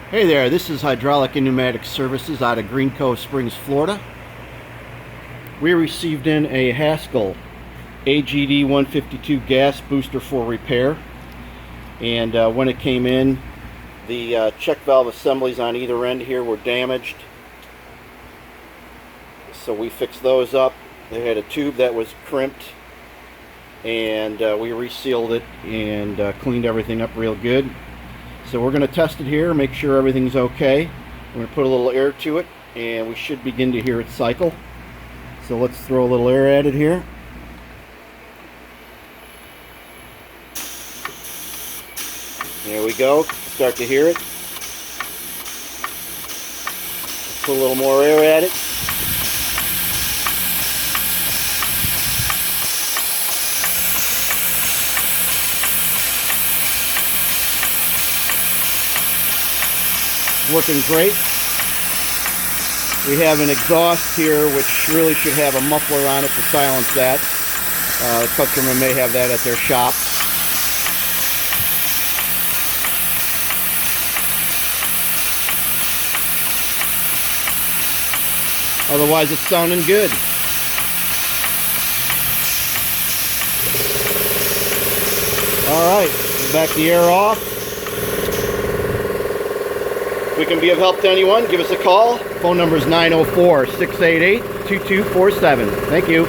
Hey there, this is Hydraulic and Pneumatic Services out of Green Cove Springs, Florida. We received in a Haskel AGD-152 Gas Booster for repair. And when it came in, the check valve assemblies on either end here were damaged. So we fixed those up. They had a tube that was crimped, and we resealed it and cleaned everything up real good. So we're going to test it here, make sure everything's okay. We're going to put a little air to it, and we should begin to hear it cycle. So let's throw a little air at it here. There we go. Start to hear it. Let's put a little more air at it. Working great. We have an exhaust here which really should have a muffler on it to silence that. The customer may have that at their shop. Otherwise it's sounding good. Alright, back the air off. If we can be of help to anyone, give us a call. Phone number is 904-688-2247. Thank you.